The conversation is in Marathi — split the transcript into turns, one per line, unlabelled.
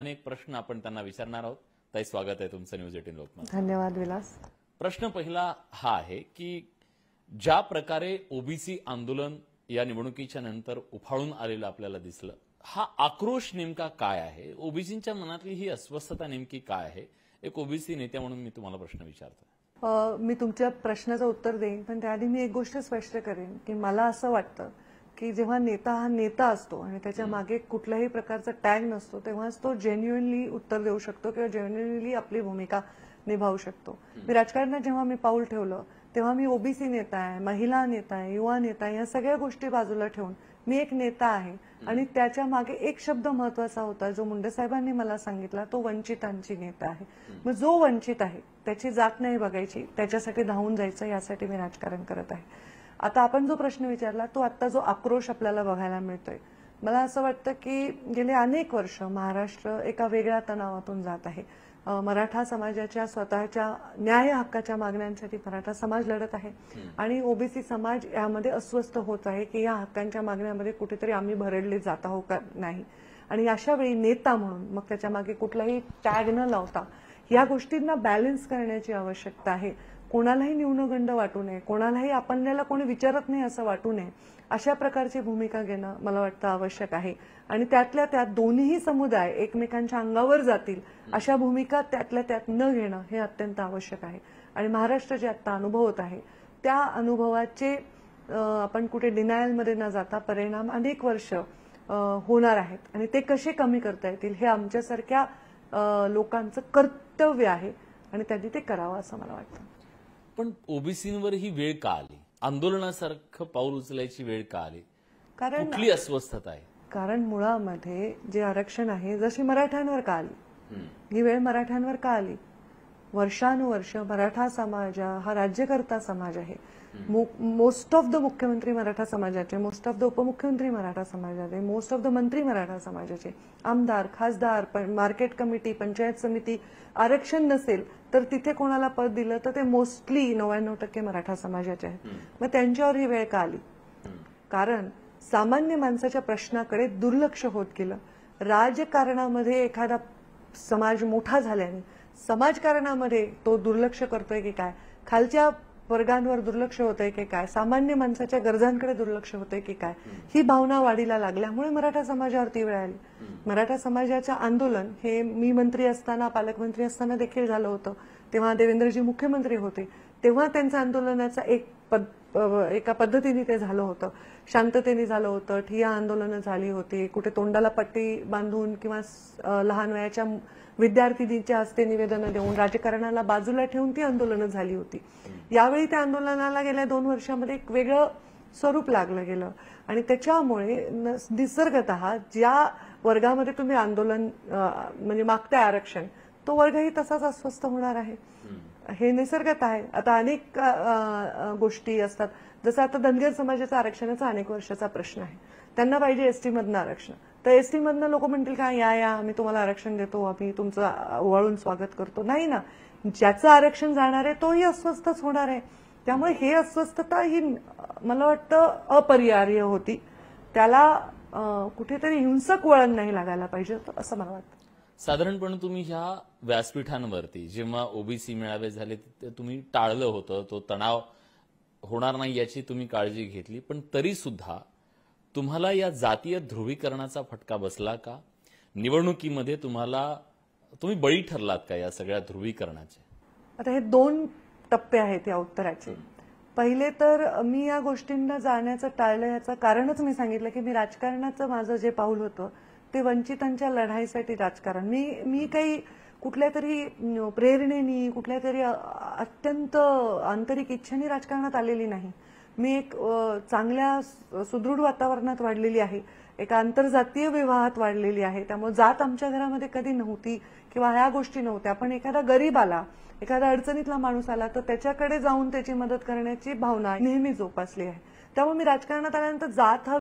अनेक प्रश्न आपण त्यांना विचारणार आहोत. ताई, स्वागत आहे तुमचं न्यूज 18 लोकमत.
धन्यवाद विलास.
प्रश्न पहिला हा आहे की ज्या प्रकारे ओबीसी आंदोलन या निवडणुकीच्या नंतर उफाळून आलेलं आपल्याला दिसलं, हा आक्रोश नेमका काय आहे? ओबीसींच्या मनातली ही अस्वस्थता नेमकी काय आहे? एक ओबीसी नेत्या म्हणून मी तुम्हाला प्रश्न विचारतो.
मी तुमच्या प्रश्नाचं उत्तर देईन, पण त्याआधी मी एक गोष्ट स्पष्ट करेन की मला असं वाटतं की जेव्हा नेता हा नेता असतो आणि त्याच्या मागे कुठल्याही प्रकारचा टॅग नसतो, तेव्हाच तो जेन्युइनली उत्तर देऊ शकतो किंवा जेन्युइनली आपली भूमिका निभावू शकतो. मी राजकारणात जेव्हा मी पाऊल ठेवलं तेव्हा मी ओबीसी नेता आहे, महिला नेता आहे, युवा नेता आहे, या सगळ्या गोष्टी बाजूला ठेवून मी एक नेता आहे आणि त्याच्या मागे एक शब्द महत्वाचा होता जो मुंडे साहेबांनी मला सांगितला, तो वंचितांची नेता आहे. मग जो वंचित आहे त्याची जात नाही बघायची, त्याच्यासाठी धावून जायचं, यासाठी मी राजकारण करत आहे. आता आपण जो प्रश्न विचारला तो आता जो आक्रोश आपल्याला बघायला मिळतोय, मला असं वाटतं की गेले अनेक वर्ष महाराष्ट्र एका वेगळ्या तणावातून जात आहे. मराठा समाजाच्या स्वतःच्या न्याय हक्काच्या मागण्यांसाठी मराठा समाज लढत आहे आणि ओबीसी समाज यामध्ये अस्वस्थ होत आहे की या हक्कांच्या मागण्यांमध्ये कुठेतरी आम्ही भरडले जात आहोत का नाही. आणि अशा वेळी नेता म्हणून मग त्याच्या मागे कुठलाही टॅग न लावता या गोष्टींना बॅलन्स करण्याची आवश्यकता आहे. कोणालाही न्यूनगंड वाटू नये, कोणालाही आपल्याला कोणी विचारत नाही असं वाटू नये, अशा प्रकारची भूमिका घेणं मला वाटतं आवश्यक आहे. आणि त्यातल्या त्यात दोन्हीही समुदाय एकमेकांच्या अंगावर जातील अशा भूमिका त्यातल्या त्यात न घेणं हे अत्यंत आवश्यक आहे. आणि महाराष्ट्र जे आता अनुभवत आहे त्या अनुभवाचे आपण कुठे डिनायलमध्ये न जाता परिणाम अनेक वर्ष होणार आहेत आणि ते कसे कमी करता येतील हे आमच्यासारख्या लोकांचं कर्तव्य आहे आणि त्यांनी ते करावं असं मला वाटतं.
पण ओबीसींवर ही वेळ का आली? आंदोलनासारखं पाऊल उचलायची वेळ का आली?
कारण
कुठली अस्वस्थता आहे?
कारण मुळामध्ये जे आरक्षण आहे, जशी मराठ्यांवर का आली, ही वेळ मराठ्यांवर का आली? वर्षानुवर्ष मराठा समाज हा राज्यकर्ता समाज आहे. मोस्ट ऑफ द मुख्यमंत्री मराठा समाजाचे, मोस्ट ऑफ द उपमुख्यमंत्री मराठा समाजाचे, मोस्ट ऑफ द मंत्री मराठा समाजाचे, आमदार, खासदार, मार्केट कमिटी, पंचायत समिती, आरक्षण नसेल तर तिथे कोणाला पद दिलं तर ते मोस्टली 99% मराठा समाजाचे आहेत. मग त्यांच्यावर ही वेळ का आली? कारण सामान्य माणसाच्या प्रश्नाकडे दुर्लक्ष होत गेलं. राजकारणामध्ये एखादा समाज मोठा झाल्याने समाजकारणामध्ये तो दुर्लक्ष करतोय की काय, खालच्या वर्गांवर दुर्लक्ष होतंय की काय, सामान्य माणसाच्या गरजांकडे दुर्लक्ष होतंय की काय, ही भावना वाढीला लागल्यामुळे मराठा समाजावरती वेळ आली. मराठा समाजाचं आंदोलन हे मी मंत्री असताना, पालकमंत्री असताना देखील झालं होतं. तेव्हा देवेंद्रजी मुख्यमंत्री होते, तेव्हा त्यांचं आंदोलनाचा एका पद्धतीने ते झालं होतं, शांततेने झालं होतं. ठिय्या आंदोलनं झाली होती, कुठे तोंडाला पट्टी बांधून किंवा लहान वयाच्या विद्यार्थिनीच्या हस्ते निवेदनं देऊन राजकारणाला बाजूला ठेवून ती आंदोलनं झाली होती. यावेळी त्या आंदोलनाला गेल्या 2 वर्षामध्ये एक वेगळं स्वरूप लागलं गेलं आणि त्याच्यामुळे निसर्गतः ज्या वर्गामध्ये तुम्ही आंदोलन म्हणजे मागताय आरक्षण, तो वर्गही तसाच अस्वस्थ होणार आहे. हे निसर्गत आहे. आता अनेक गोष्टी असतात, जसं आता धनगर समाजाचा आरक्षणाचा अनेक वर्षाचा प्रश्न आहे. त्यांना पाहिजे एसटी मधनं आरक्षण, तर एसटी मधनं लोक म्हणतील का या आम्ही तुम्हाला आरक्षण देतो, आम्ही तुमचं ओवाळून स्वागत करतो. नाही ना, ज्याचं आरक्षण जाणार आहे तोही अस्वस्थच होणार आहे. त्यामुळे हे अस्वस्थता ही मला वाटतं अपरिहार्य होती. त्याला कुठेतरी हिंसक वळण नाही लागायला पाहिजे होतं असं मला वाटतं.
साधारणपणे तुम्ही ह्या व्यासपीठांवरती जेव्हा ओबीसी मेळावे झाले ते तुम्ही टाळलं होतं, तो तणाव होणार नाही याची तुम्ही काळजी घेतली, पण तरी सुद्धा तुम्हाला या जातीय ध्रुवीकरणाचा फटका बसला का? निवडणुकीमध्ये तुम्ही बळी ठरलात का या सगळ्या ध्रुवीकरणाचे?
आता हे 2 टप्पे आहेत या उत्तराचे. पहिले तर मी या गोष्टींना जाण्याचं टाळलं, याचं कारणच मी सांगितलं की मी राजकारणाचं माझं जे पाऊल होतं ते वंचितांच्या लढाईसाठी राजकारण. मी काही कुठल्या तरी प्रेरणेनी, कुठल्या तरी अत्यंत आंतरिक इच्छेने राजकारणात आलेली नाही. मी एक चांगल्या सुदृढ वातावरणात वाढलेली आहे, एका आंतरजातीय विवाहात वाढलेली आहे. त्यामुळे जात आमच्या घरामध्ये कधी नव्हती किंवा ह्या गोष्टी नव्हत्या. पण एखादा गरीब आला, एखादा अडचणीतला माणूस आला तर त्याच्याकडे जाऊन त्याची मदत करण्याची भावना नेहमी जोपासली आहे. त्यामुळे मी राजकारणात आल्यानंतर जात हा